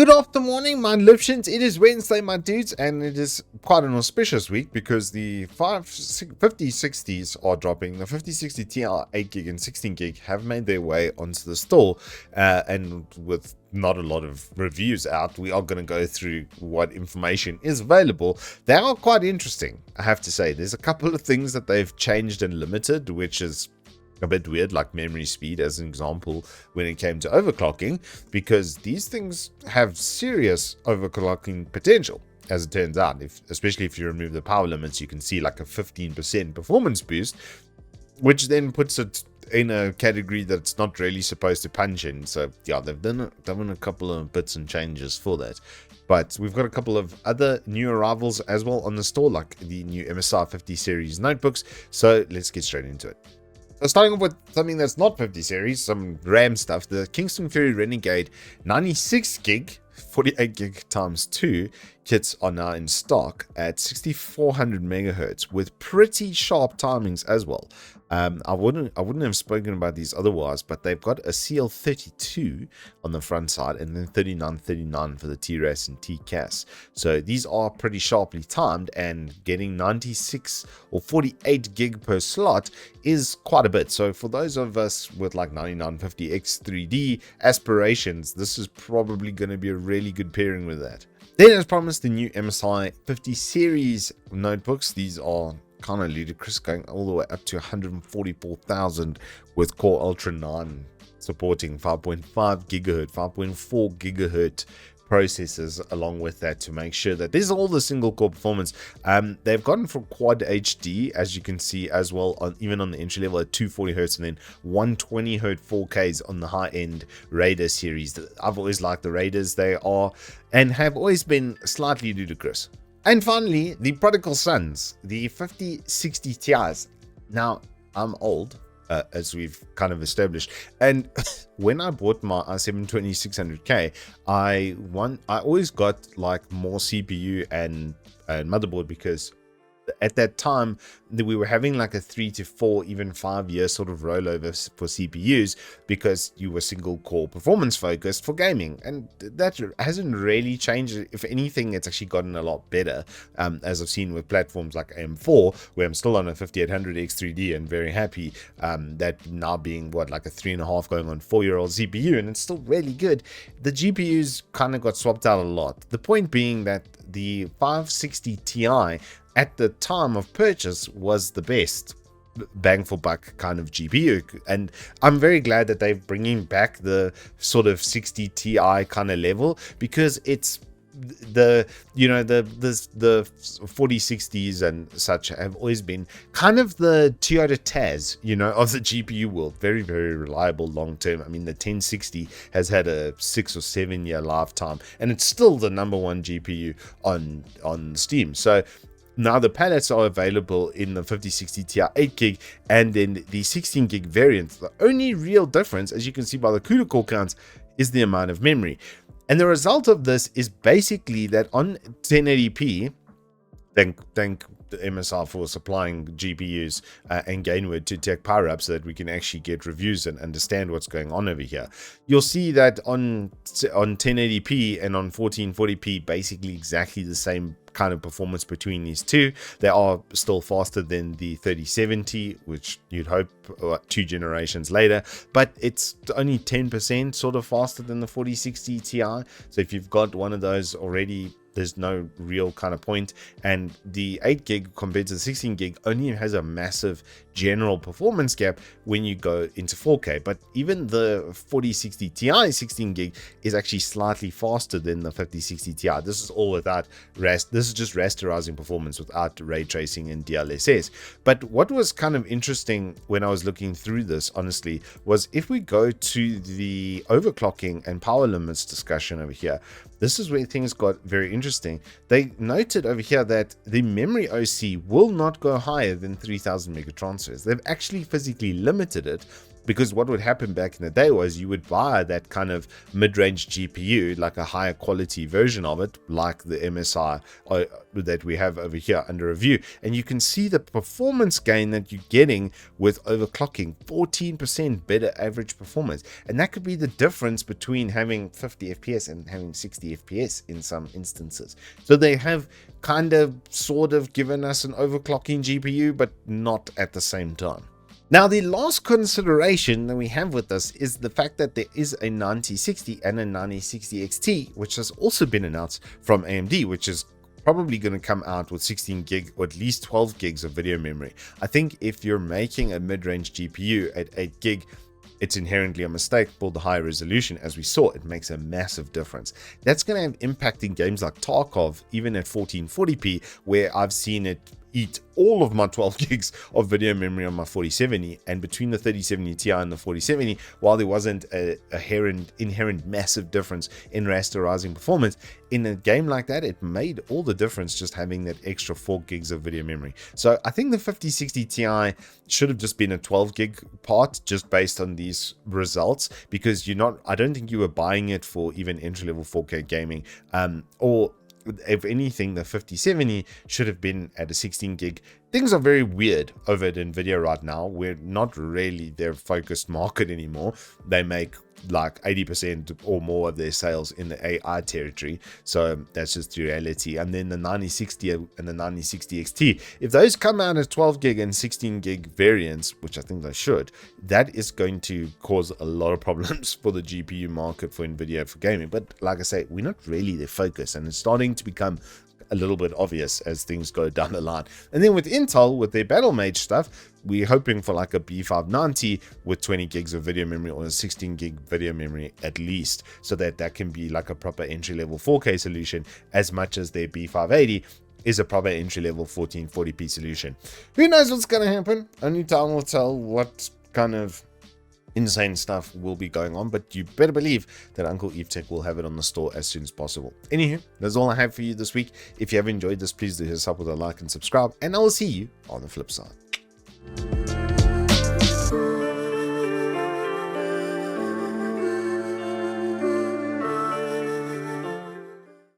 Good afternoon, my Lipshins. It is Wednesday, my dudes, and it is quite an auspicious week because the 5060s are dropping. The 5060 Ti 8GB and 16GB have made their way onto the store, and with not a lot of reviews out, we are going to go through what information is available. They are quite interesting, I have to say. There's a couple of things that they've changed and limited, which is a bit weird, like memory speed as an example when it came to overclocking, because these things have serious overclocking potential. As it turns out, especially if you remove the power limits, you can see like a 15% performance boost, which then puts it in a category that's not really supposed to punch in. So yeah, they've done a couple of bits and changes for that. But we've got a couple of other new arrivals as well on the store, like the new MSI 50 series notebooks. So let's get straight into it. So starting off with something that's not 50 series, some RAM stuff, the Kingston Renegade 96GB 48GB times 2 kits are now in stock at 6400 megahertz with pretty sharp timings as well. I wouldn't have spoken about these otherwise, but they've got a CL32 on the front side and then 3939 for the TRAS and TCAS. So these are pretty sharply timed, and getting 96 or 48 gig per slot is quite a bit. So for those of us with like 9950X 3D aspirations, this is probably going to be a really good pairing with that. Then, as promised, the new MSI 50 series notebooks. These are kind of ludicrous, going all the way up to 144,000 with Core Ultra 9 supporting 5.5 gigahertz, 5.4 gigahertz processors along with that to make sure that there's all the single core performance. They've gotten for quad HD, as you can see, as well, on even on the entry level at 240 hertz and then 120 hertz 4Ks on the high end Raider series. I've always liked the Raiders. They are and have always been slightly ludicrous. And finally, the prodigal sons, the 5060 Ti's. Now, I'm old, as we've kind of established, and when I bought my i7 2600K, I always got like more CPU and motherboard, because at that time we were having like a 3 to 4, even 5 year sort of rollover for CPUs, because you were single core performance focused for gaming, and that hasn't really changed. If anything, it's actually gotten a lot better, as I've seen with platforms like AM4, where I'm still on a 5800X 3D and very happy, that now being what, like a 3.5 going on 4-year-old CPU, and it's still really good. The GPUs kind of got swapped out a lot, the point being that the 560 Ti at the time of purchase was the best bang for buck kind of GPU, and I'm very glad that they're bringing back the sort of 60 Ti kind of level, because it's the 4060s and such have always been kind of the Toyota Taz, of the GPU world. Very, very reliable long term. I mean, the 1060 has had a 6 or 7 year lifetime, and it's still the number one GPU on Steam. So now the palettes are available in the 5060 Ti 8GB and then the 16GB variant. The only real difference, as you can see by the CUDA core counts, is the amount of memory. And the result of this is basically that on 1080p, thank the MSI for supplying GPUs and Gainward to Tech Power Up, so that we can actually get reviews and understand what's going on over here. You'll see that on 1080p and on 1440p, basically exactly the same kind of performance between these two. They are still faster than the 3070, which you'd hope 2 generations later, but it's only 10% sort of faster than the 4060 Ti. So if you've got one of those already, there's no real kind of point. And the 8GB compared to the 16GB only has a massive general performance gap when you go into 4K. But even the 4060 Ti 16GB is actually slightly faster than the 5060 Ti. This is all without this is just rasterizing performance without ray tracing and DLSS. But what was kind of interesting when I was looking through this, honestly, was if we go to the overclocking and power limits discussion over here, this is where things got very interesting. They noted over here that the memory OC will not go higher than 3000 megatransfers. They've actually physically limited it Because what would happen back in the day was you would buy that kind of mid-range GPU, like a higher quality version of it, like the MSI that we have over here under review, and you can see the performance gain that you're getting with overclocking, 14% better average performance. And that could be the difference between having 50 FPS and having 60 FPS in some instances. So they have kind of sort of given us an overclocking GPU, but not at the same time. Now, the last consideration that we have with this is the fact that there is a 9060 and a 9060 XT, which has also been announced from AMD, which is probably going to come out with 16 gig or at least 12 gigs of video memory. I think if you're making a mid-range GPU at 8 gig, it's inherently a mistake for the high resolution. As we saw, it makes a massive difference. That's going to have impact in games like Tarkov, even at 1440p, where I've seen it eat all of my 12 gigs of video memory on my 4070, and between the 3070 Ti and the 4070, while there wasn't a inherent massive difference in rasterizing performance, in a game like that, it made all the difference just having that extra 4 gigs of video memory. So I think the 5060 Ti should have just been a 12 gig part, just based on these results, because I don't think you were buying it for even entry-level 4K gaming, or if anything, the 5070 should have been at a 16 gig. Things are very weird over at Nvidia right now. We're not really their focused market anymore. They make like 80% or more of their sales in the AI territory, so that's just the reality. And then the 9060 and the 9060 XT, if those come out as 12 gig and 16 gig variants, which I think they should, that is going to cause a lot of problems for the GPU market for Nvidia for gaming. But like I say, we're not really their focus, and it's starting to become a little bit obvious as things go down the line. And then with Intel, with their Battle Mage stuff, we're hoping for like a B590 with 20 gigs of video memory or a 16 gig video memory at least, so that can be like a proper entry-level 4K solution, as much as their B580 is a proper entry-level 1440p solution. Who knows what's going to happen? Only time will tell what kind of insane stuff will be going on, but you better believe that Uncle Evetech will have it on the store as soon as possible. Anywho, that's all I have for you this week. If you have enjoyed this, please do hit us up with a like and subscribe, and I will see you on the flip side.